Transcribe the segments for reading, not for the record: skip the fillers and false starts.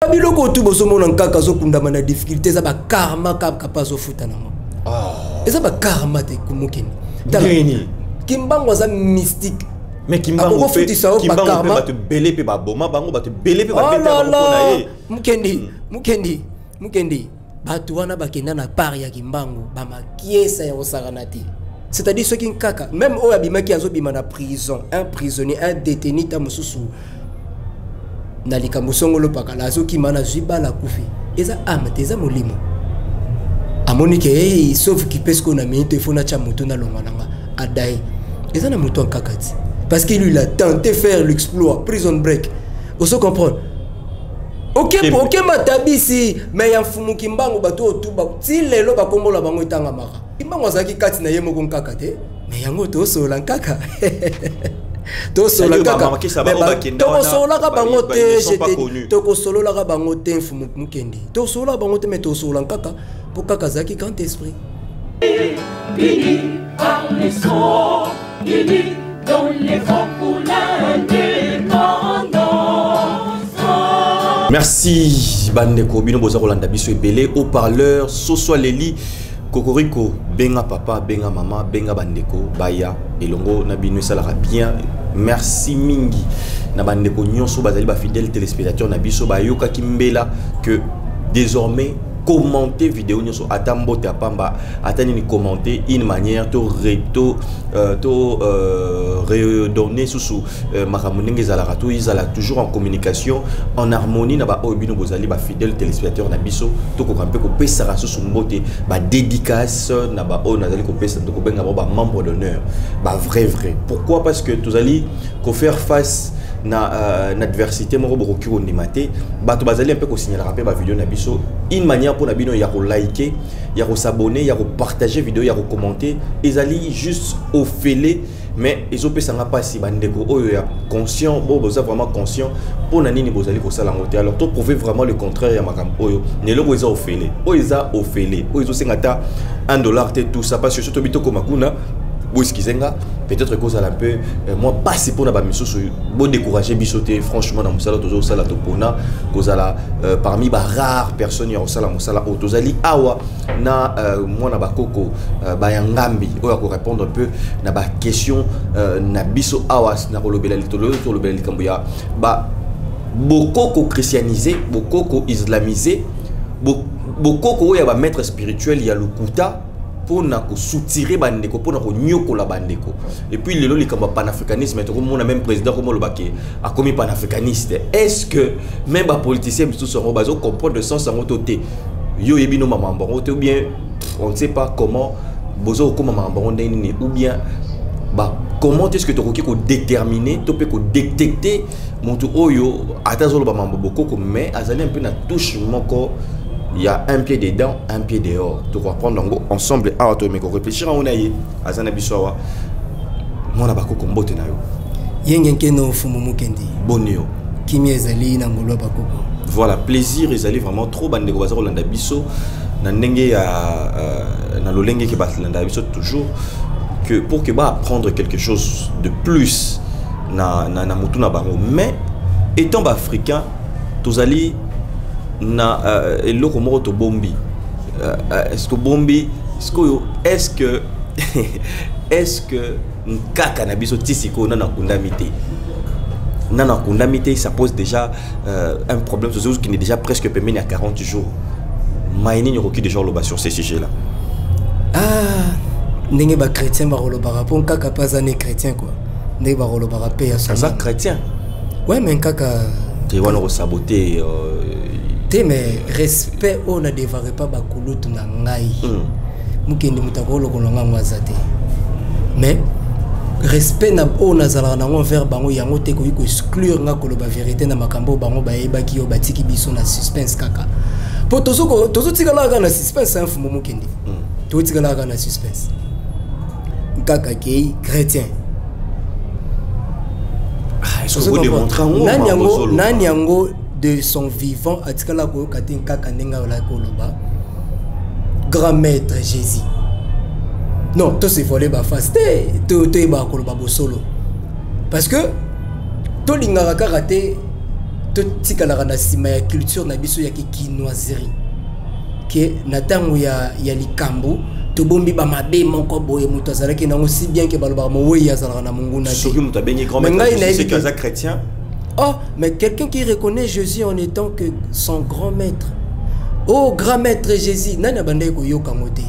Babiloko tout bosomo nan kaka zo kundama na difficulté za ba karma kapa zo futa nango. Eza ba karma te kumukini. Deni. Kimbango za mystique. Mais Kimbango fait Kimbango te belé pe ba boma bango ba te belé pe ba beta bango na ye. Mukendi. Batu wana bakenda na part ya Kimbango ba makiesa ya osaranati. C'est-à-dire ceux qui kaka même o abimaki azo bima na prison, un prisonnier, un détenu ta mususu. Na likambo songolo pakala azo kimana ziba la kufi. Eza amateza molimo. Amoni ke sauf qui pèse qu'on a mis il faut na cha moto na longananga adai. Eza na moto en kakati. Parce qu'il lui a tenté faire l'exploit prison break. On se comprend. OK matabisi mais ya mfumu Kimbango bato otuba ti lelo bakombola bango itanga maka. Kimbango azaki kati na yemo kon kakate mais yango to sola kaka. To sola kaka. To sola ka bango te j'étais to sola ka bango te mfumu mukendi. To sola bango te mais to sola kaka pour kaka zaki quand esprit. Béni par les sons, béni dans les vents pour l'indépendance. Merci Bandeko Bino Boza Rolanda Biso Ebele au parleur Soso Leli Kokoriko Benga papa Benga mama Benga Bandeko Baya Elongo Nabino Salara bien. Merci mingi na Bandeko Nyonso bazali ba fidèle téléspectateur na biso ba yoka kimbela que désormais commenter vidéo nyonso atambo te apamba atani ni commenter une manière to redonner sous makamunenge zala to izala toujours en communication en harmonie na ba obino bozali ba fidèle téléspectateur na biso to ko kampe ko pesa sous mbote ba dédicace na ba o nazali ko pesa to ko benga ba membre d'honneur ba vrai pourquoi parce que tous allez ko faire face na adversité moko bokoki ko ndimate bato bazali un peu ko signaler rappel ba vidéo na biso une manière pour na bino ya ko liker ya ko s'abonner ya ko partager vidéo ya ko commenter ezali juste au fêlé mais ezopesanga pasi bandeko oyo ya conscient bo boza vraiment conscient pour na nini bozali ko sala ngote alors to prouver vraiment le contraire ya makam oyo nelo boza au fêlé oyo eza au fêlé oyo ezosengata $1 te tout ça parce que surtout bitoko makuna peut-être que ça un peu moi passer pour la bamiso bon décourager bisoté franchement dans musala tozo sala topona kozala parmi ba rares personnes ya osala musala otozali awa na moi na bakoko ba yangambi oya ko répondre un peu na ba question na biso awa na kolobela litolo to lobela likambo ya ba bokoko christianisé bokoko islamisé bokoko oya ba maître spirituel ya lukuta pour soutirer bandeko pour nyoko la bandeko et puis le li kamba panafricanisme to comme on a même président comme le baké a commis panafricaniste est-ce que même ba politicien tout son bazo comprendre le sens en autorité yo yebino mama mbongo ou bien on ne sait pas comment bozo comme mama mbongo ndeni ou bien bah comment est-ce que tu ko déterminer to pe ko détecter monto oyo atazolo ba mambo boko mais azali un peu na touche moko. Il y a un pied dedans, un pied dehors. Tu vas prendre ensemble à automéco. Réfléchir à on aille. Azana bisowa. Moi na bako kombote na yo. Yengenke no fumu mukendi. Bonio. Kimi ezali na ngolo bakoko. Voilà, plaisir ezali vraiment trop bandeko bazaro landa biso na ndenge ya na lolenge ke batlanda biso toujours que pour que ba apprendre quelque chose de plus na mutu na bango mais étant africain tozali na eloko moko to bombi est-ce que bombi est-ce que nkaka na biso tisiko na kundamité nana kundamité ça pose déjà un problème social qui est déjà presque permis à 40 jours maïni n'y aucun déjà loba sur ces sujets là ndenge ba chrétien ba rolo ba pon kaka pas ané chrétien quoi ndenge ba rolo ba paix à ça chrétien ouais mais kaka tu vas nous saboter mais respect on ne devrait pas bakulutu na ngai mukendi mutakolo kolonga mwazate mais respect na on azala na envers bango yango te ko exclure nga koloba vérité na makambo bango ba yebaki yo batiki biso na suspense kaka po tozo tikala na suspense un fumo mukendi to tikala na suspense kaka ke chrétien est-ce que vous démontrez nani yango de son vivant atikala ko katin kaka nenga la koloba grand maître Jésus non to se voler ba face to ba koloba bo solo parce que to lingaka karaté totikalaka na nsima ya culture na biso ya kinoiserie ke na ntango ya likambo tobombi bamabe moko boye moto azalaki nango si bien ke balobaka mowei azalaka na monguna te soki moto abengi grand maître c'est que chrétien. Oh, mais quelqu'un qui reconnaît Jésus en étant que son grand maître. Oh, grand maître Jésus, nana bandeko yoka mote.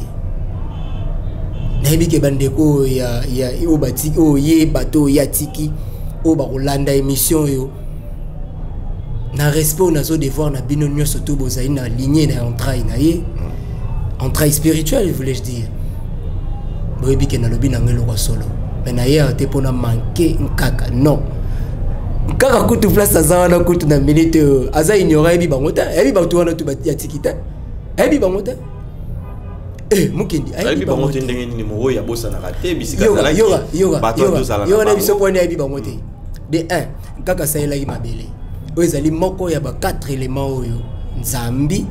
Nayebi ke bandeko ya obati o ye bato ya tiki o ba kolanda émission yo. Na respect na zo devoir na bino nyonso to bozali na lignée na entraille na ye. Entraille spirituelle voulais-je dire. Boyebi ke na lobi na ngelo kwa solo. Mais na ye te pona manquer nkaka non. Kaka kutu place azawana kutu na minute aza ignora ebi bangota ebi bato wana tu ya tikita ebi bangota mukendi ebi bangota ndenge ni mo ya bosa na raté bisika zala yo na biso pone ebi bangote de 1 kaka saela yi mabele o ezali moko ya ba 4 éléments oyo nzambi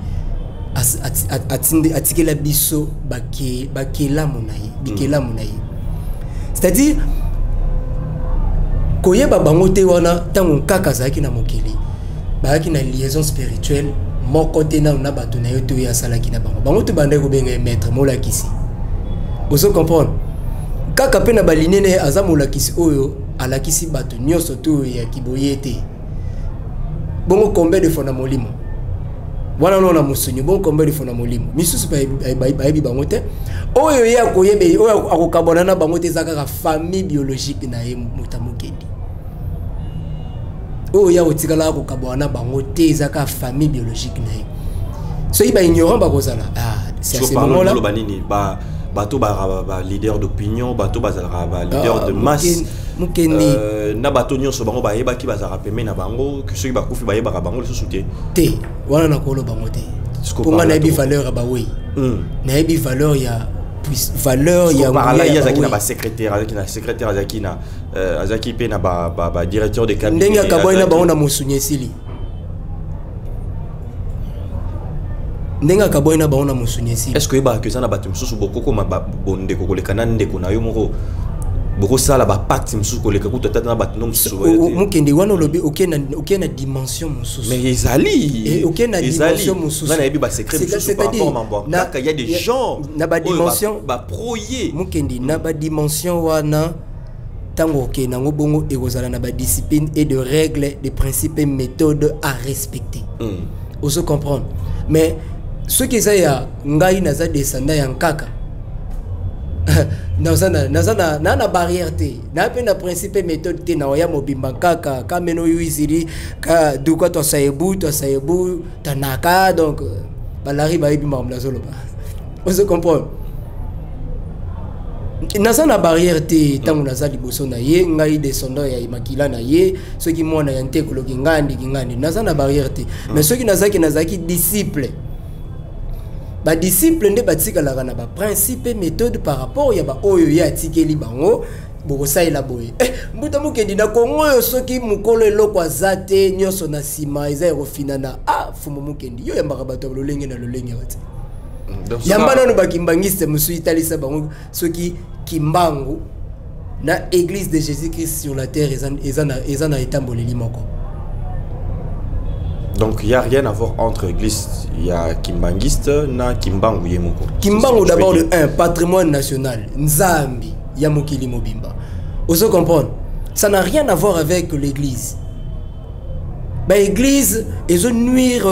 atikela biso bakela monaye bikela monaye c'est-à-dire koyeba bango te wana tango kaka zaki na mokili baaki na liaison spirituelle moko te na bato na yo to ya salaki na bango to bande ko benga maître molakisi ozo comprendre kaka pe na balinene aza molakisi oyo alakisi bato nyonso to ya kiboyete bongo combien de fois na molimo wana no na musunyu bongo combien de fois na molimo misusu ba bango te oyo ya koyebe oyo akokabona na bango te zaka famille biologique na ye mutamukedi oyo ya otikala akokabona bango te zaka famille biologique na ye so iba ignorant ba kozala c'est à ce moment là bato ba leader d'opinion bato ba leader de masse mukendi na bato nyonso bango ba yeba ki bazara peme na bango que soki ba kufi ba yeba bango le soute te wana na kolo bango te ponga na bi valeur ba oui na bi valeur ya valeur ya parala ya zaki na ba secrétaire azaki na azaki pe na ba directeur de cabinet ndenga kaboy na bango na musunye sili ndenga kaboy na bango na musunye sili est-ce que ba que ça na bato mususu bokoko ma bonde ko koleka ndeko na yo moko boko sala ba pacte mususu koleka ku tata na bato no mususu mukende wana lobi okena dimension mususu mais ezali okena dimension mususu na yebi ba secret mususu par rapport mambo kaka il y a des gens na ba dimension ba proyer mukende na ba dimension wana tango ke nango bongo ekozala na ba discipline et de règles de principes et méthodes à respecter on se comprendre mais ce qui ça ya ngai naza descendant ya nkaka na barrière te na pe na principe méthode te na ya mobimba kaka kameno yuiziri ka duka to sayebu tanaka donc balari ba bimba mlazolo ba on se comprend na barrière te tango naza liboso na ye ngai descendant ya makila na ye ceux qui mona ya ntekolo kingandi na barrière te mais ceux qui nazaki disciple ba disciple nde batikalaka na ba principe méthode par rapport ya ba oyo ya tikeli bango bokosaila boye mbuta mukendi na Kongo yo soki mukolo eloko azate nyonso na sima eza erofina na fumo mukendi yo yambaka bato lolenge na lolenge wati yamba nano bakimbangiste musu italisa bango soki kimbangu na église de Jésus-Christ sur la terre eza na etamboleli moko. Donc il n'y a rien à voir entre église, il y a Kimbangiste na Kimbangu Yemoko. Kimbangu d'abord de un patrimoine national, Nzambi Yamokili Mobimba. Vous comprenez? Ça n'a rien à voir avec l'église. Bah église, ils ont nuire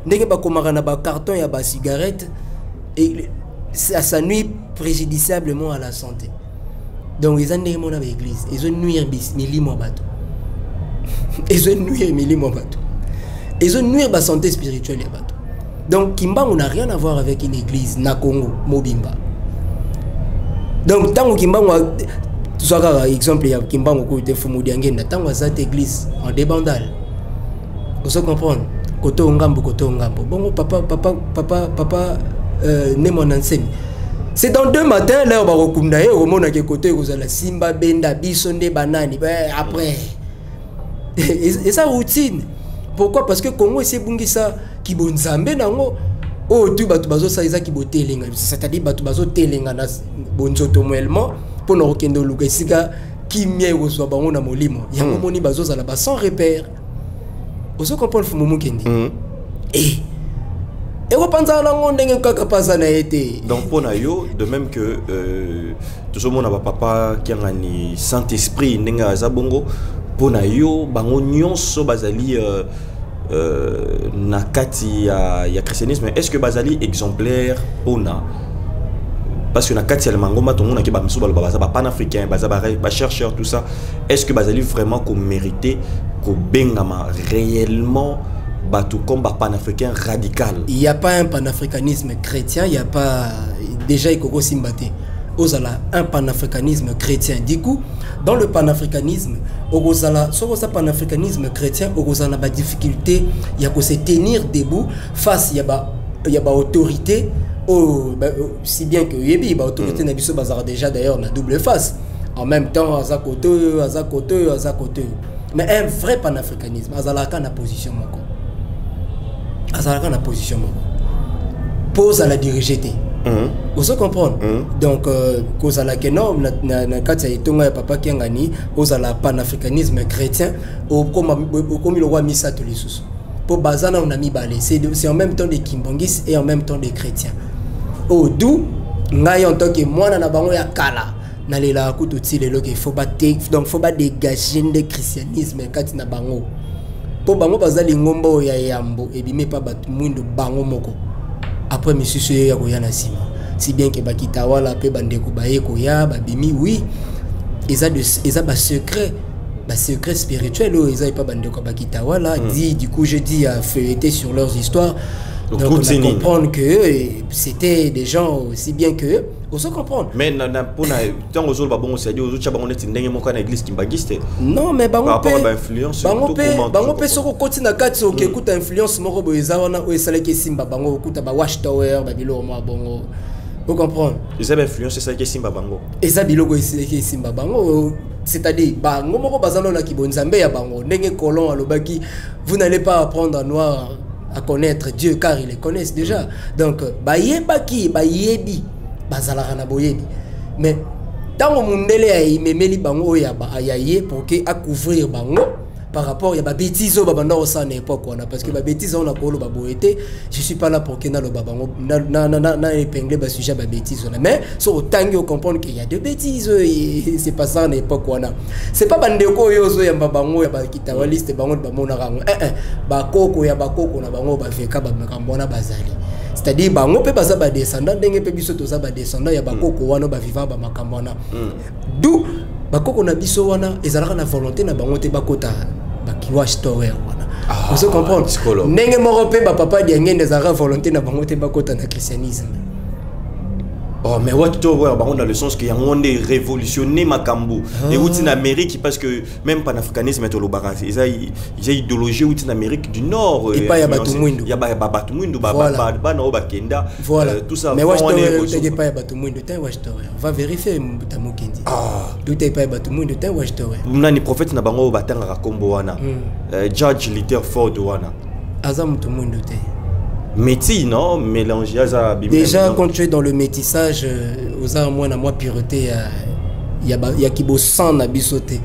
ndenge ba komara na ba carton ya ba cigarette et ça nuit préjudiciablement à la santé. Donc ils ont ndenge mona ba église, ils ont nuire milimo bato. Ils ont nuire milimo bato. Ils ont nuire la santé spirituelle. Donc Kimbangu n'a rien à voir avec une église na Congo Mobimba. Donc tant que Kimbangu soit exemple il y a Kimbangu côté Fumudiangenda tant que cette église en débandale. Vous se comprendre koto ngambo bon papa ne mon enseigne. C'est dans 2 matins là on va rekumdaye au mona ke côté kozala simba benda bisonde banani après et ça routine. Pourquoi? Parce que Congo c'est bungisa kibonzambe nango o tu batu bazo saiza kibotelenga c'est-à-dire batu bazo telenga na bonzoto moellement pour no kendo lukesika kimie kozwa bango na molimo yango moni bazo zala ba sans repère Ozo comprendre fumu kendi. Et vous pensez à la donc pour Nayo, de même que tout ce monde a papa qui a un Saint-Esprit, n'enga zabongo, pour Nayo, bango nyonso bazali nakati ya christianisme. Est-ce que bazali exemplaire pour na? Parce que nakati ya mangoma tout le monde qui ba miso ba panafricain, ba chercheur tout ça. Est-ce que bazali vraiment qu'on mérité qu'on bengama réellement tout comme panafricain radical? Il n'y a pas un panafricanisme chrétien, il n'y a pas déjà Ikoko Simbate. Ozala un panafricanisme chrétien. Du coup, dans le panafricanisme, Ozala, sur ce panafricanisme chrétien, Ozala a difficulté, il y a que se tenir debout face il y a autorité, si bien que yebi autorité n'a pas déjà d'ailleurs la double face. En même temps, à côté. Mais un vrai panafricanisme, Azala a position moko. Azalaka na position pose à la diriger. Vous comprendre? Donc cause à la kenom na kati ya tonga ya papa kiangani cause à la panafricanisme chrétien au comme le roi misa tous les sous. Pour bazana on a mis balé, c'est en même temps des kimbangis et en même temps des chrétiens. Au dou ngai en tant que mwana na bango ya kala na lela kutu tilelo que faut pas dégager le christianisme kati na bango. Pour bango bazali ngombo ya yambo ebime pa batu mwindo bango moko après monsieur ya koyana sima si bien que bakita wala pe bandeko baye koya babimi oui ils a ba secret spirituel ils a pas bandeko bakita wala dit du coup je dis à feuilleter sur leurs histoires. Donc on a comprendre que c'était des gens aussi bien que on se comprendre. Mais pour tant aux autres bon c'est dit aux autres bon est ndenge moko na église kimbagiste. Non mais bango par rapport à influence bango pe soko kotina kati o ke kuta influence moko boza wana o esala ke simba bango kuta ba watchtower ba bilo mo bongo. Vous comprenez? Ils avaient influence ça ke simba bango. Et ça biloko esala ke simba bango c'est-à-dire bango moko bazalo na kibonzambe ya bango ndenge kolon alobaki vous n'allez pas apprendre à noir à connaître Dieu car ils les connaissent déjà. Donc bayebaki bayebi bazalaka na boyebi. Mais tant mundele ya imemeli bango ya ayaye pour que à couvrir bango par rapport il y a ba bêtises au babanda au sana époque on parce que ba bêtises on a kolo ba boyeté je suis pas là pour que na lo babango na épingler ba sujet ba bêtises mais sur autant que comprendre qu'il y a de bêtises c'est pas ça en époque on a c'est pas bandeko yozo ya babango ya ba kitawaliste bango ba mona rango ba koko ya ba koko na bango ba veka ba makambona bazali c'est-à-dire bango pe baza ba descendant ndenge pe biso to za ba descendant ya ba koko wana ba vivant ba makambona d'où ba koko na biso wana ezalaka na volonté na bango te bakota qui watch tower wana vous comprenez ndenge moko pe ba papa diangende ezalaka volonté na bango te bakota na christianisme. Oh mais what tower bango dans le sens qu'il y a un monde révolutionné makambo et outi en Amérique parce que même panafricanisme est au Baran ils a idéologie outi en Amérique du Nord et pas ya batu mwindu ya ba batu mwindu ba na obakenda tout ça mais watch tower t'es pas ya batu mwindu t'es watch tower va vérifier mutamukendi tout est pas ya batu mwindu t'es watch tower nani prophète na bango batanga kombo wana Judge Litterford wana azam tu mwindu te métis non mélanger déjà quand tu es dans le métissage aux arts moins à moi pureté il y a qui beau sang na bisoté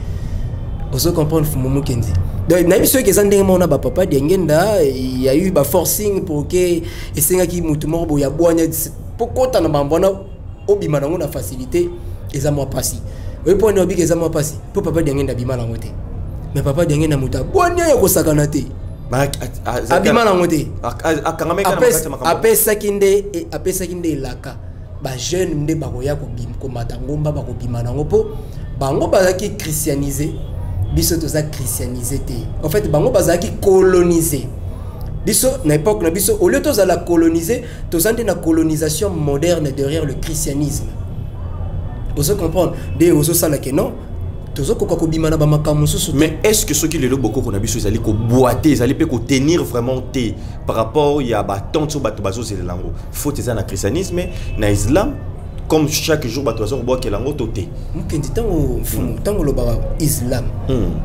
on se comprendre fumu kendi donc na biso ke zandenge mona ba papa diengenda il y a eu ba forcing pour que esenga ki mutu moko ya boanya pokota na bambona obima nango na facilité eza moi passi oui point obi ke eza moi passi pour papa diengenda bima nango te mais papa diengenda muta boanya ya kosakana te abima na ngote apesa kinde laka ba jeune nde bakoya ko bim ko matangomba bako bima nango po bango bazaki christianiser biso toza christianiser te en fait bango bazaki coloniser biso na époque na biso au lieu toza la coloniser toza na colonisation moderne derrière le christianisme vous se comprendre de ozo sala que non. Mais est-ce que ceux qui le lobent beaucoup qu'on a vu ils allaient boiter, ils allaient tenir vraiment par rapport il y a tant de bateaux c'est lango faut ça dans christianisme dans islam comme chaque jour bateaux on boit que lango toté tant le islam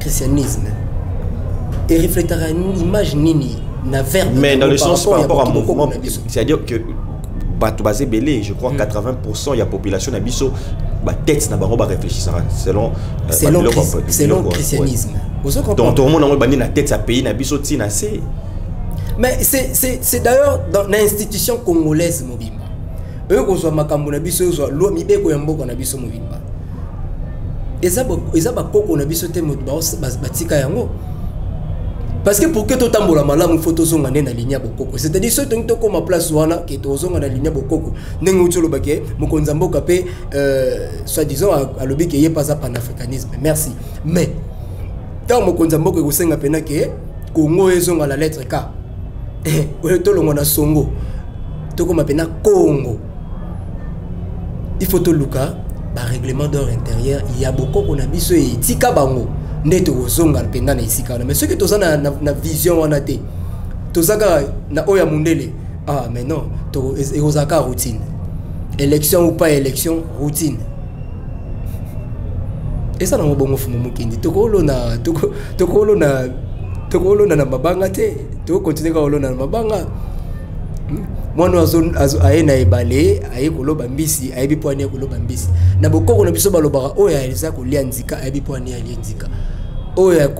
christianisme et refléter une image nini na verbe mais dans le sens par rapport à mouvement c'est-à-dire que bateau basé belé je crois 80% il y a population na tête na bango ba réfléchir selon christianisme Donc tout le monde a bandi na tête sa pays na biso tina c'est. Mais c'est d'ailleurs dans l'institution congolaise mobimba. Eux ko so makambo na biso zo lo mibeko ya mboko na biso mobimba. Eza ba koko na biso te batika yango. Parce que pour que tout tambola malamu photo zonga na ligne bokoko. C'est-à-dire ceux qui ont comme place wana que to zonga na ligne bokoko. Ndenge utolo bake mokonza mboka pe soi-disant à lobi que yé pas à panafricanisme. Merci. Mais tant mokonza mboka ko senga pena ke Congo ezonga la lettre K. Oyo to longo na songo. To comme pena Congo. Il faut to luka ba règlement d'ordre intérieur, il y a beaucoup qu'on a biso et tika bango. Neto ozonga penda na isika mais ceux qui toza na vision wana te tozaka na oya mundele mais non to ezaka routine élection ou pas élection routine et ça na bongo fumu mukindi tokolo na na mabanga te to continuer ka olona na mabanga mwana azo aena ebale aye koloba mbisi ayebi po ania koloba mbisi na bokoko na biso balobaka oya elisa kolia nzika ayebi po ania alia nzika oya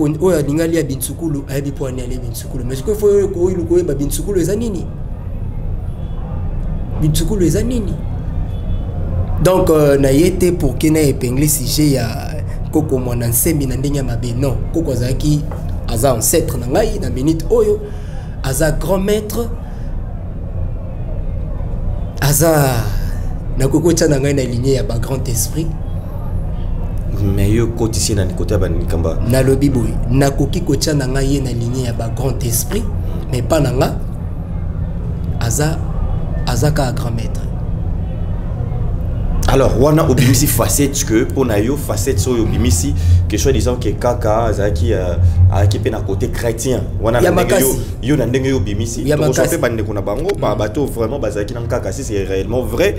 ningali ya bintsukulu ayebi po ania alia bintsukulu mais ko faut ko iluko ba bintsukulu eza nini donc na yete pour que na épingler sujet ya koko mwana nsembi na ndenya mabe non koko azaki aza ancêtre na ngai na minute oyo aza grand maître aza na koko tchana ngai na lignée ya ba grand esprit mais yo côté ici na côté ba nikamba na lobi boy na koki ko tchana ngai na lignée ya ba grand esprit mais pas nanga aza ka grand maître. Alors wana obimisi facette que pour na yo facette so obimisi que soit disant que kaka azaki aki pe na côté chrétien wana na yo na ndenge yo obimisi to so pe bande kuna bango ba bato vraiment bazaki na kaka si c'est réellement vrai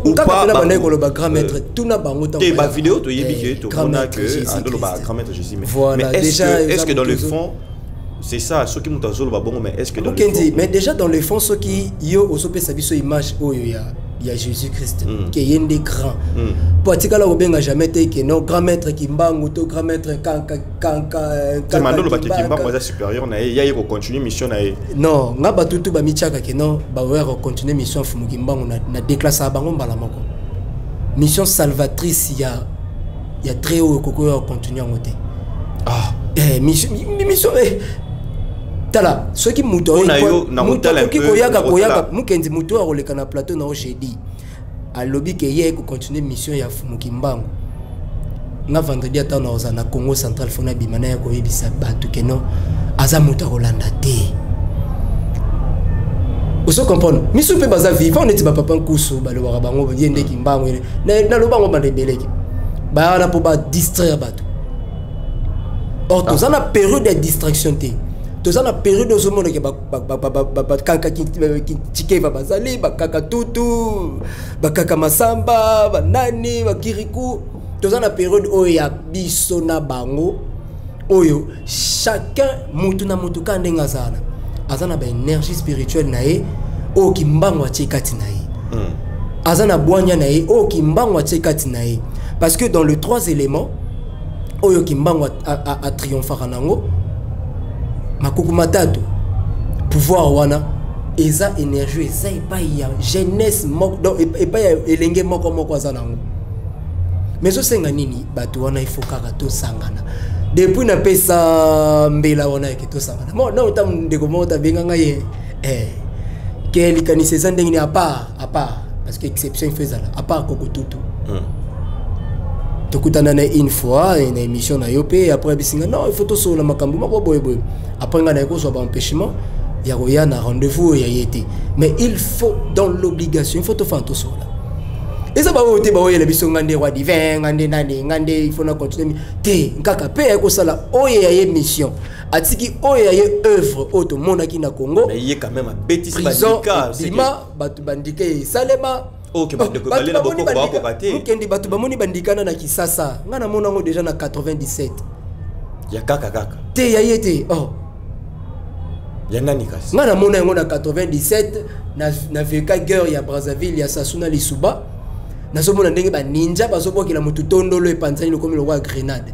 ou pas bande ko le ba grand maître tout na bango te ba vidéo to yebi que to mona que andolo ba grand maître Jésus mais est-ce que dans le fond c'est ça ce qui monte zolo ba bongo mais est-ce que dans le fond mais déjà dans le fond ce qui yo osope sa biso image oyo il y a Jésus-Christ qui est un des grands. Pour dire que là, on ne jamais dit que non grand maître Kimbangu, to grand maître c'est mandolo ba Kimbangu est supérieur na ya ko continuer mission na non nga ba tutu ba michaka que non ba wa continuer mission fumu Kimbangu na déclasse bango mbala moko mission salvatrice il y a très haut koko continuer en côté mission tala ceux qui muto qui koyaka mukendi muto a roleka na plateau na jeudi a lobby que hier ko continuer mission ya fumu Kimbangu na vendredi ata na Congo central fona bimana ya ko yebisa batu que non aza muto rolanda te oso comprendre misu pe baza vivant on est ba papa nkusu ba lo bango yende Kimbangu na lo bango ba rebeleki ba na po ba distraire batu or tous na période de distraction te tous na période de monde que kaka ki tike va bazali ba kaka tutu ba kaka masamba ba nani ba kiriku tous na période oya biso na bango oyo chacun mutu na mutu kandenga sana azana ba énergie spirituelle na ye o Kimbangu atikati na ye azana bwanya na ye o Kimbangu atikati na ye parce que dans les trois éléments oyo Kimbangu a triomphé nango makuku matatu pouvoir wana eza énergie eza epa ya jeunesse moko donc epa ya elenge moko aza nango mais so senga nini bato wana il faut kaka to sangana depuis na pesa mbela wana ke to sangana mo na utam ndeko mota benganga ye quel kanise za ndenge ni à part parce que exception faisala à part koko tutu tokutana na une fois une émission na yopé après bisinga non il faut to so na makambo mako boy après nga na ko so ba empêchement ya roya na rendez-vous ya yete mais il faut dans l'obligation il faut to faire to so là et ça ba wote ba oyela biso ngande roi divin ngande il faut na continuer te nkaka pe ko sala oye ya émission atiki oye ya œuvre auto monaki na Congo mais il est quand même un bêtise bandika c'est batu bandika salema OK ba de ko balé na boko ba ko baté mukendi batu ba moni bandikana na Kisasa nga na mona ngo déjà na 97 ya kaka te ya yete ya nani kasi nga na mona ngo na 97 na veka guerre ya Brazzaville ya Sasuna Lisuba na so mona ndenge ba ninja ba so bokela mutu tondolo epanzani lokomi lokwa grenade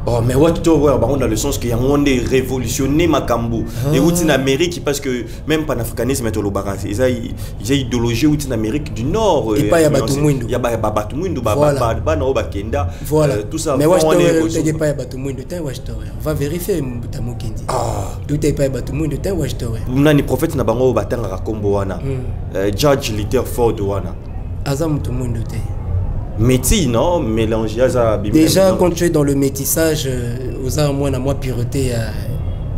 Oh, mais what to voir, dans le sens qu'il y a un monde révolutionné Makambo. Et où en Amérique, parce que même panafricanisme est au Lobaran, il y a idéologie où en Amérique du Nord. Et pas il y a Batumundo. Il y a Batumundo, Kenda. Voilà. Tout ça. Mais watch to pas Batumundo, on va vérifier Mutamukendi. Tout est pas Batumundo, watch to. Nani prophète na bango batanga kombo wana. Judge Luther Ford wana. Azam Mutumundo te. Métis, non? Mélanger à déjà, quand tu es dans le métissage, aux armes, moi, pureté,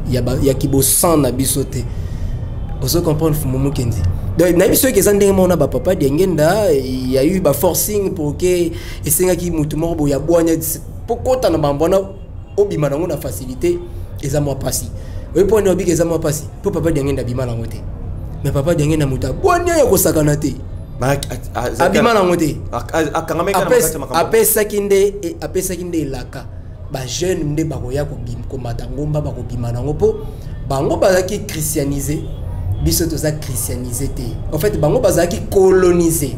il y a qui beau sang na bisoté. Vous comprenez, Fumomo Kendi. Donc, na biso que zande mona ba papa d'engenda, il y a eu ba forcing pour que et c'est qui mutumo bo ya boanya pourquoi t'en as bona obima na ngona facilité et ça moi passi. Oui pour no bi que ça moi passi. Pour papa d'engenda bima na ngote. Mais papa d'engenda muta boanya ya ko sakanate. Abima na ngote apesa kinde laka ba jeune nde bakoya ko bim ko matangomba ba ko bima na ngopo bango bazaki christianiser biso to za christianiser te en fait bango bazaki coloniser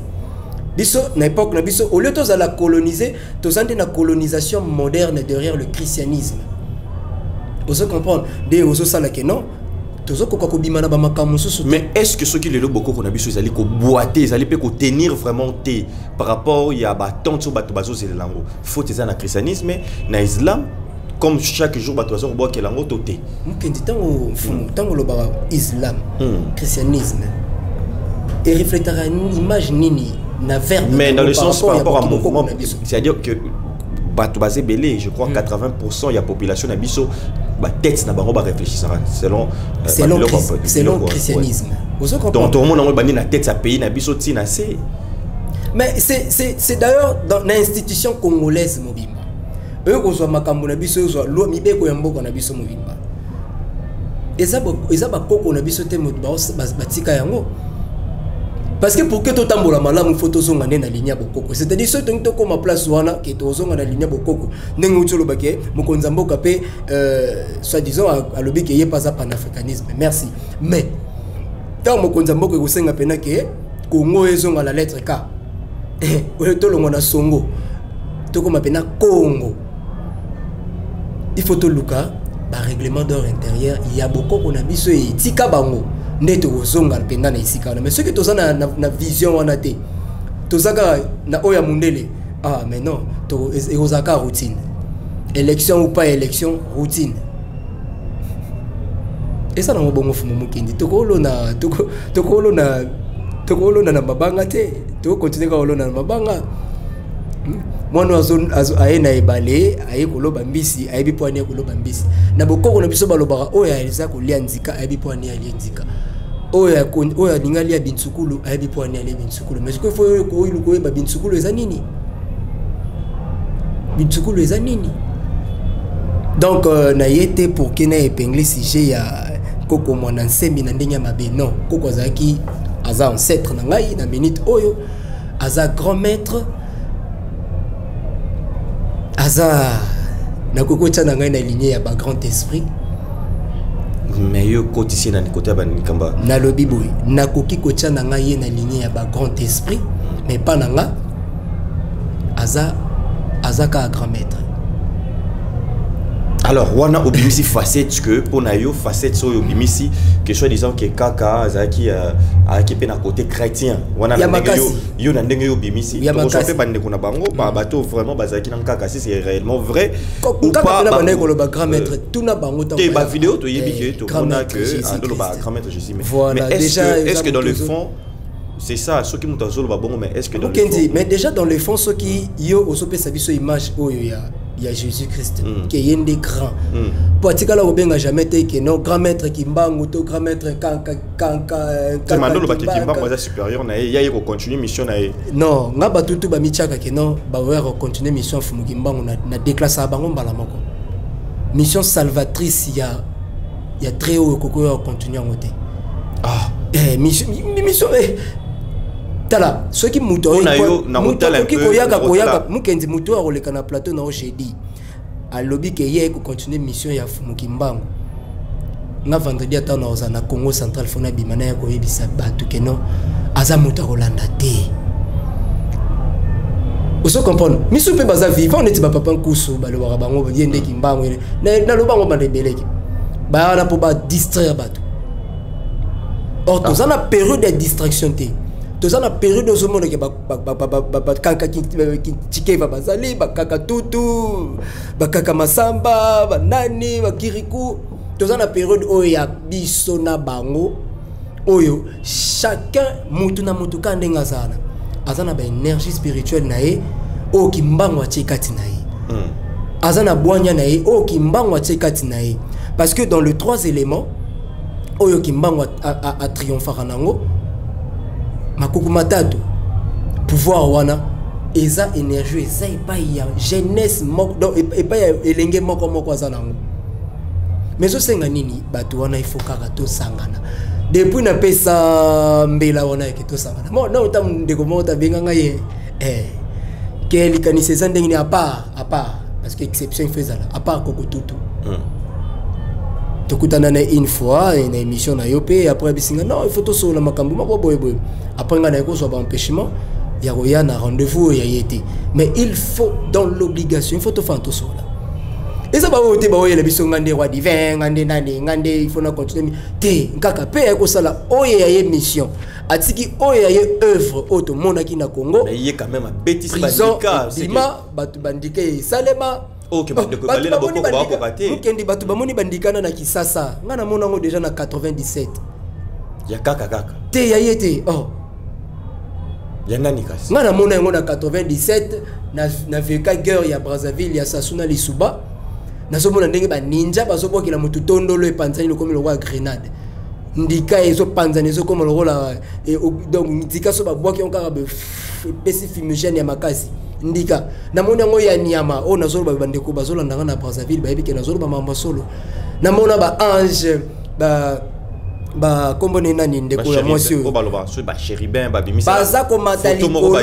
biso na époque na biso au lieu to za la coloniser to zande na colonisation moderne derrière le christianisme vous comprenez de ozo sala que non. Mais est-ce que ceux qui le lobent beaucoup qu'on a vu ils allaient boiter, ils allaient tenir vraiment par rapport il y a tant de bateaux c'est lango faut que ça na christianisme na islam comme chaque jour bateaux boit que lango toté mukendi tango fumu tango loba islam christianisme et reflétera une image nini na verbe mais dans le sens par rapport à mouvement c'est-à-dire que bateau basé belé je crois 80% il y a population na biso ba tête na bango ba réfléchir selon le christianisme. Donc tout le monde a bani na tête sa pays na biso tina c'est. Mais c'est d'ailleurs dans l'institution congolaise mobimba. Eux ko zo makambo na biso zo lo mibeko ya mboko na biso mobimba. Eza ba koko na biso te ba tika yango. Parce que pour que tu tambola malamu faut tozonga na ligne bokoko. C'est-à-dire ce temps to ma place wana que tozonga na ligne bokoko. Ndenge utolo bake mokonza mboka pe soi-disant à lobi que yé pas panafricanisme. Merci. Mais tant mokonza mboka ko senga pena que Congo ezonga la lettre K. Oyo to longo na songo. To ko mapena Congo. Il faut to luka ba règlement d'ordre intérieur, il y a beaucoup qu'on a biso et tika bango. Neto zonga penda na isika mais ce que toza na vision wana te tozaka na oya mundele mais non to ezaka routine élection ou pas élection routine et ça na mbongo fumu mukindi tokolo na mabanga te to continuer ka olona na mabanga mwana aye na ebale aye koloba mbisi ayebi po ani koloba mbisi na bokoko na biso balobaka oya eza kolia nzika ayebi po ani alia nzika oya ningali ya bintsukulu ayebi po ani alia bintsukulu mais ko faut ko ilu ko ba bintsukulu eza nini bintsukulu eza nini donc na yete pour que na épingler sujet ya koko mwana nsembi na ndenya mabe non koko azaki aza ancêtre na ngai na minute oyo aza grand maître Aza na koko tchana ngai na lignée ya ba grand esprit mais yo côté ici na côté ba nikamba na lobi boy na koki ko tchana ngai na lignée ya ba grand esprit mais pas nanga aza ka grand maître. Alors wana obimisi facette que pour na yo facette so obimisi que soit disant que kaka azaki pe na côté chrétien wana yo na ndenge yo obimisi to so pe bande ko na bango ba bato vraiment bazaki na kaka si c'est réellement vrai ou pas na bande ko le ba grand maître tout na bango tant ba vidéo to yebi que to on a que andolo ba grand maître Jésus mais est-ce que dans le fond c'est ça ceux qui montent sur ba bongo mais est-ce que dans le fond mais déjà dans le fond ceux qui yo osope sa biso image oyo il y a Jésus-Christ qui est un des grands. Pour tika la obenga jamais te que non grand maître Kimbangu to grand maître kanka c'est mandolo ba Kimbangu za supérieur na ya ko continuer mission na non nga batutu ba michaka que non ba wa continuer mission fumu Kimbangu na déclasse bango mbala moko mission salvatrice il y a très haut ko continuer ngote mission tala ceux qui muto qui koyaka mukenzi muto akoleka na plateau na oshedi a lobby que hier ko continuer mission ya fumu Kimbangu na vendredi ata na Congo central fona bimana ya ko yebisa batu que non aza muto akolanda te Vous comprenez? Misu pe baza vivant on est papa nkusu ba le wara bango ba yende kimbango na lo bango ba rebeleki. Ba na pour ba distraire bato. Or tous en a période de distraction té. Tous en a période de ce monde que ba kaka ki tike va bazali ba kaka tutu ba kaka masamba ba nani ba kiriku. Tous en a période où il y a biso na bango oyo chacun mutu na mutu kandenga sana. Azana ba énergie spirituelle nae o kimbango tchekati nae. Azana boanya nae o kimbango tchekati nae. Parce que dans les trois éléments oyo kimbango a triomphar nango makuku matatu pouvoir wana eza énergie eza pas ya jeunesse moko donc et pas elenge moko azanango. Mais so senga nini bato wana il faut kaka to sangana. Depuis na pesa mbela wana ke to sangana. Mo na utam ndeko mo ta benga ngaye que les canisseurs ndenge ni à part parce que exception faisait là à part kokotutu. Tokutana na une fois une émission na yopé après bisinga non il faut to so la makambu mako boy après ngana ko so ba empêchement ya roya na rendez-vous ya yété mais il faut dans l'obligation il faut to faire to so là. Et ça va vous dire, bah, il y a des gens qui ont dit, il faut continuer. Té, nkaka pe ko sala oye ya mission. Atiki oye ya œuvre auto monde qui na Congo. Mais il y a quand même un bêtise bandika, c'est batu bandika salema. OK, batu balé na boko ba ko baté. Mukendi batu bamoni bandikana na Kisasa. Ngana mona ngo déjà na 97. Ya kaka. Té ya yete. Oh. Ya nani kasi. Ngana mona ngo na 97 na veka guerre ya Brazzaville ya Sassouna Lisuba. Nazomona ndenge ba ninja bazoboki la mutu tondolo epanzani lokomi lo wa grenade ndika ezo panzani ezo komo lo la donc ndika so ba boki onka ba pesi fumigène ya makasi ndika namona ngo ya nyama o nazolo ba bandeko bazolanda na Brazzaville ba yebike nazolo ba mamba solo namona ba ange ba kombone nani ndeko ya monsieur ko baloba so ba chérubin ba bimisa baza ko matali kolo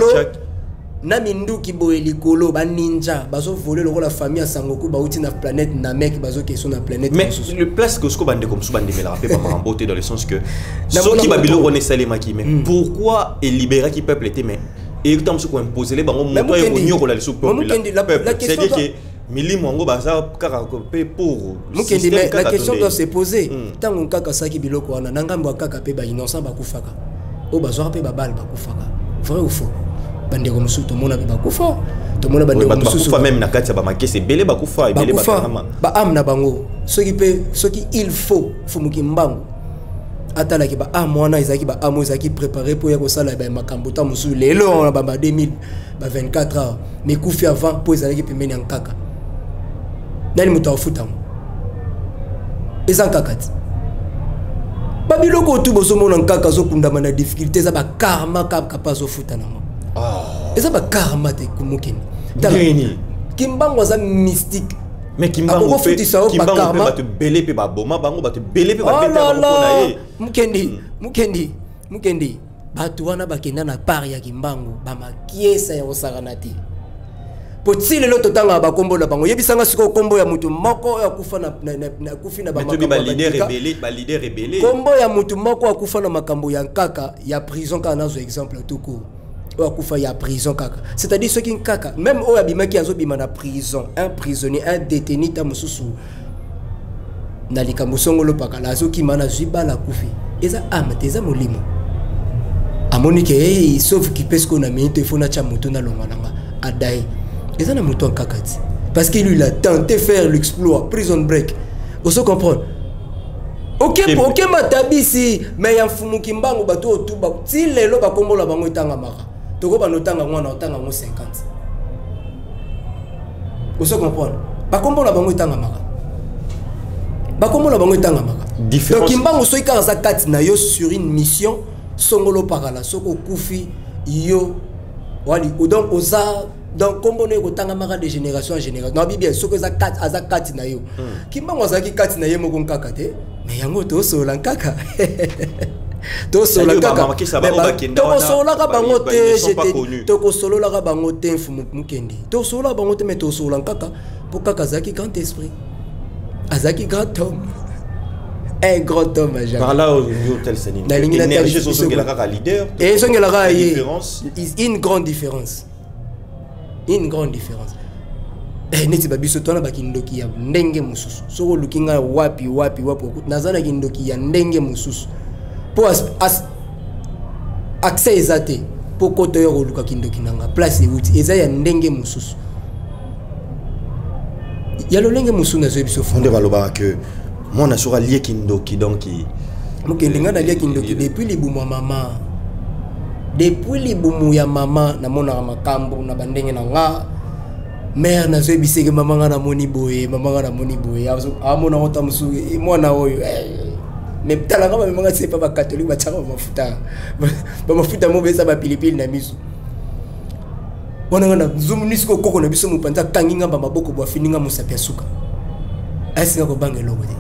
na minduki boye likolo ba ninja bazo voler la famille à Sangoku ba uti na planète Namek bazo question na planète. Mais le place que ce qu'on bande comme ça bande me la rappelle pas beauté dans le sens que ceux qui babilo on est salé maki mais pourquoi et libérer qui peuple était mais et tant ce qu'on imposer les bango moto et onyo ko la sous peuple c'est dire que milimo ngo baza kaka pe pour la question doit se poser tant on kaka saki biloko wana nangambo kaka pe ba innocent ba kufaka o bazo pe ba bal ba kufaka vrai ou faux bandeko musu to mona ba kufa to mona bandeko musu kufa même na kati ba makese belé ba kufa belé ba kanama ba amna bango soki il faut mukimbango atala ki ba amwana izaki ba amo izaki préparer pour ya ko sala ba makambo ta musu lelo ba 2000 ba 24 heures mais kufi avant pour izaki pembeni nkaka nani muta ofuta ezankakati ba biloko tu boso mona nkaka zo kundama na difficulté za ba karma kapapa zo futa nango. Et ça va karma te kumukeni. Kimbango za mystique. Mais Kimbango fait Kimbango va te belé pe ba boma bango va te belé pe ba beta ba kona ye. Mukendi. Batu wana bakenda na part ya Kimbango ba makiesa ya osaranati. Potile lo totanga ba kombo la bango yebisanga siko kombo ya mutu moko ya kufa na kufi na ba makambo. Ba leader rebelle. Kombo ya mutu moko ya kufa na makambo ya nkaka ya prison kana zo exemple tout court. Il y a prison kaka. C'est-à-dire ceux qui kaka même au abima qui azo bima na prison, un prisonnier, un détenu ta mususu na likamusongo lo paka lazo ki mana ziba la kufi. Eza amateza molimo. Amoni ke sauf qui pèse qu'on a mis il faut na cha moto na longananga adai. Eza na moto en kakati. Parce que lui il a tenté faire l'exploit prison break. Vous se comprendre? OK matabisi mais ya mfumu kimbango bato otuba ti lelo bakombola bango itanga maka. Toko banotanga mwana otanga mo 50. Vous se comprendre? Bakombola bango itanga maka. Bakombola bango itanga maka. Donc kimbango so ikara za kati na yo sur une mission songolo parala soko kufi yo wali donc oza donc comme on est autant mara de génération en génération non bien soko za kati aza kati na yo. Kimbango za ki kati na ye mo konkaka te mais yango to so lankaka. To solo kaka to solo ka bango te j'étais to solo la ka bango te mfumu mukendi to solo bango te mais to solo kaka pour kaka zaki grand esprit azaki grand homme un grand homme à jamais par là au tel seni énergie so que la kaka leader et so que la différence une grande différence une grande différence. Neti babiso tona bakindoki ya ndenge mususu soko lukinga wapi nazana kindoki ya ndenge mususu po accès ezate po koto yo luka kindoki nanga place euti eza ya ndenge mususu ya lolenge mususu na zo biso fonde baloba que mona sura lié kindoki donc mokelinga na lié kindoki depuis libumu ya mama ya mama na mona makambo na bandenge na nga mère na zo biseke mama nga na moni boye amona ota musu mwana oyo mais tala kama mama nga sepa ba catholique ba chaka mafuta mo besa ba pilipili na misu wana nga na zumu nisiko koko na biso mupanza kanginga ba maboko bwa fininga musapia suka asinga ko bangelo bote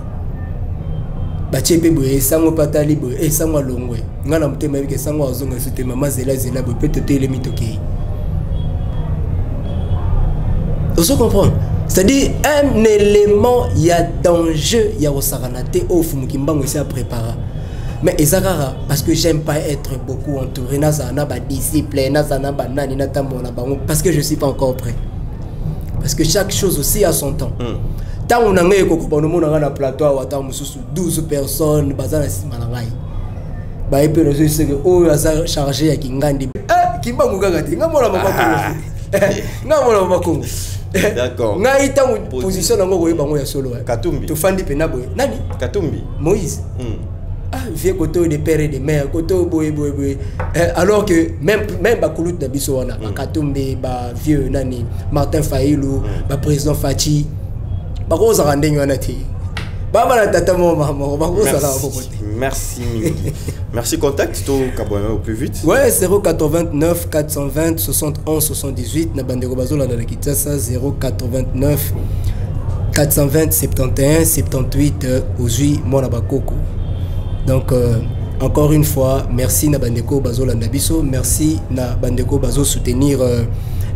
ba chepe boye sango patali boye sango longwe nga na mutema bike sango azonga sute mama zela boye peut-être tele mitoke. Vous comprenez? C'est-à-dire un élément, il y a danger, il y a au au Fumukimbango aussi à préparer. Mais Ezakara, parce que j'aime pas être beaucoup entouré, nazana ba discipline, nazana ba nani natamona bango, parce que je suis pas encore prêt. Parce que chaque chose aussi a son temps. Tant on a ngé koko bono mona na plateau wa tant mususu 12 personnes bazana simanangai. Ba epe no se que o aza chargé ya kingandi. Kimbango gagati, ngamona mama Kongo. Ngamona mama Kongo. D'accord. Ngai ta position nango ko yeba ngo ya solo. Katumbi. To fandi pena boy. Nani? Katumbi. Moïse. Vieux côté de père et de mère, côté boy. Alors que même bakulut na biso wana, Katumbi ba vieux nani, Martin Fayulu, ba président Fachi. Ba ko za randeng wana ti. Baba na tata mama, ba ko za la bokote. Merci. Merci, contact au plus vite. Ouais, 089 420 71 78 na bandeko bazola na Kinshasa 089 420 71 78 aujourd'hui mona bakoko. Donc encore une fois, merci na bandeko bazola na biso, merci na bandeko bazo soutenir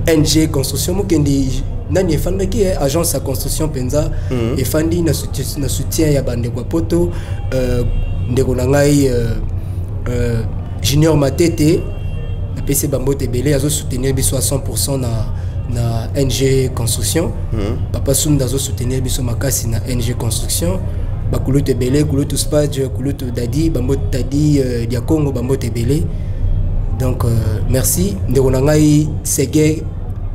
NG Construction Mukendi nani efandi ki agence à construction penza efandi na soutien ya bandeko poto ndeko na ngai Junior Matete na PC Bambote Belé azo soutenir biso à 100% na NG Construction. Papa Sunda azo soutenir biso makasi na NG Construction. Bakulutu Belé, Kulutu Spadge, Kulutu Dadi, Bambote Dadi dia Congo Bambote Belé. Donc merci ndeko na ngai Sege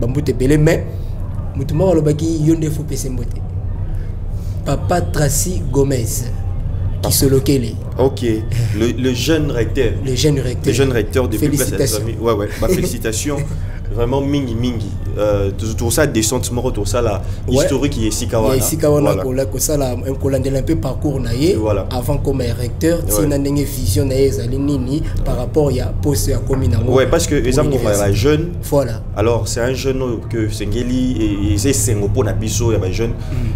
Bambote Belé mais mutuma walobaki yonde fo PC Mbote. Papa Tracy Gomez. Qui se localise. Ok. Le jeune recteur. Le jeune recteur. De félicitations. Ouais. Bah, félicitations. Vraiment mingi. Tout ça descente tout ça là historique qui est Sikawana. Sikawana ko ça là un colandel un peu parcours naie avant comme recteur, c'est une vision naie nini par rapport à poste à commune. Ouais, parce que exemple la jeune. Voilà. Alors c'est un jeune que Sengeli et c'est Sengopo na biso ya ba jeune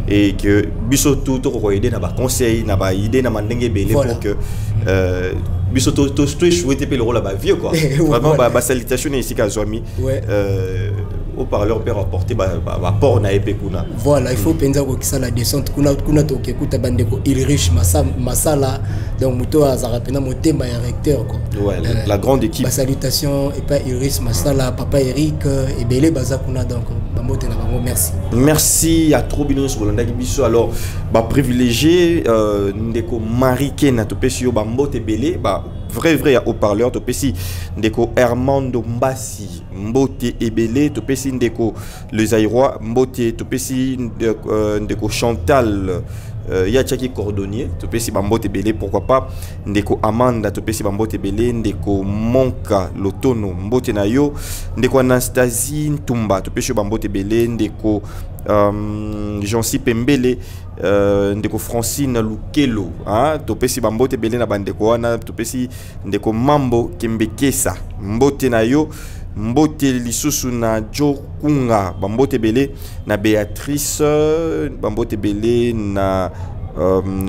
et que biso tout ko aider na ba conseil na ba idée na mandenge belé pour que biso tout souhaiter le rôle à ba vieux quoi. Vraiment ba salutation ici Kazwami. Au parleur peut rapporter port na epekuna. Voilà, il faut penser que ça la descente kuna to kekuta bandeko Ulrich Masala donc muto azarapena motema ya recteur quoi. Ouais, la grande équipe. Salutation et pas Ulrich Masala, papa Eric et belé bazakuna donc bamote na bango merci. Merci à trop bino sur l'andaki biso alors privilégié ndeko Mariké na to pesio bamote belé vrai au parleur to pesi ndeko Hermando Mbasi Mbote Ebele to pesi ndeko le Zaïrois Mbote to pesi ndeko Chantal Yachaki cordonnier to pesi Mbote Ebele pourquoi pas ndeko Amanda to pesi Mbote Ebele ndeko Monka Lotono Mbote na yo ndeko Anastasie Ntumba to pesi Mbote Ebele ndeko Jean-Si Pembele ndeko Francine Lukelo to pesi Mbote Ebele na bandeko wana to pesi ndeko Mambo Kembekesa Mbote na yo Mbote lisusu na Jo Kunga Bambote Ebele na Béatrice Bambote Ebele na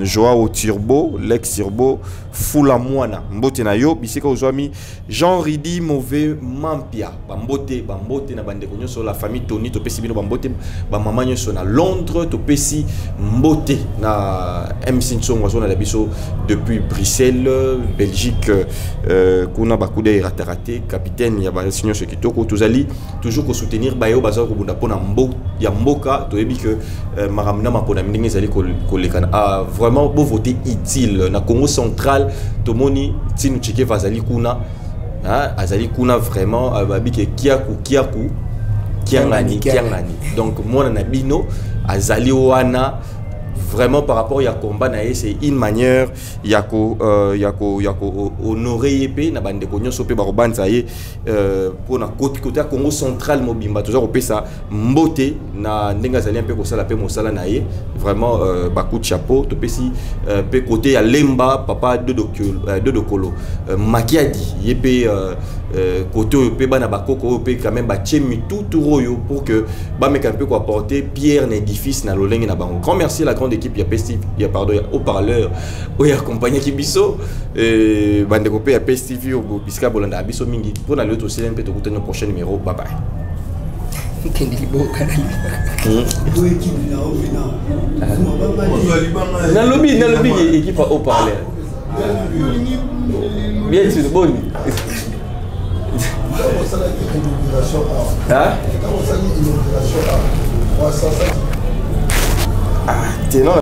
Joao Turbo, Lex Turbo, Fula Mwana, Mbote na yo, bisika ozwami Jean Ridi Mauvais Mampia, Bambote na bande konyo sur la famille Tony, to pesi bino bambote, ba mama nyoso na Londres, to pesi Mbote na MC Nsongo na biso depuis Bruxelles, Belgique, kuna bakude raté, capitaine ya ba senior Kitoko, tozali toujours ko soutenir bayo baza ko bunda pona ya mboka, to yebi que maramna mapona ndenge zali ko lekana. Vraiment beau voter utile na Congo central tomoni tinu chike vazali kuna azali kuna vraiment babike kiaku kiangani donc mona na bino azali wana vraiment par rapport à combat na c'est une manière yako honorer épée na bande konyo sope barobanza ye pour na côté Congo central mobimba toujours au pesa mbote na ndenga zali un peu ko sala pe mosala na ye vraiment coup de chapeau to pesi pe côté ya Lemba papa de dokolo makiadi yepé côté pe bana bakoko pe quand même ba chemi tout royo pour que ba meka un peu ko apporter pierre l'édifice na lolenge na bango. Grand merci à la grande équipe, il y a pardon, il y a haut-parleur, il y a accompagné Kibiso, bande copé, il y a PSTV, au Bisca Bolanda, Abiso Mingi. Pour aller au ciel, peut-être écouter nos prochains numéros. Bye bye. Dans le lobby, équipe haut-parleur. Bien sûr, bon. Ah, t'es non.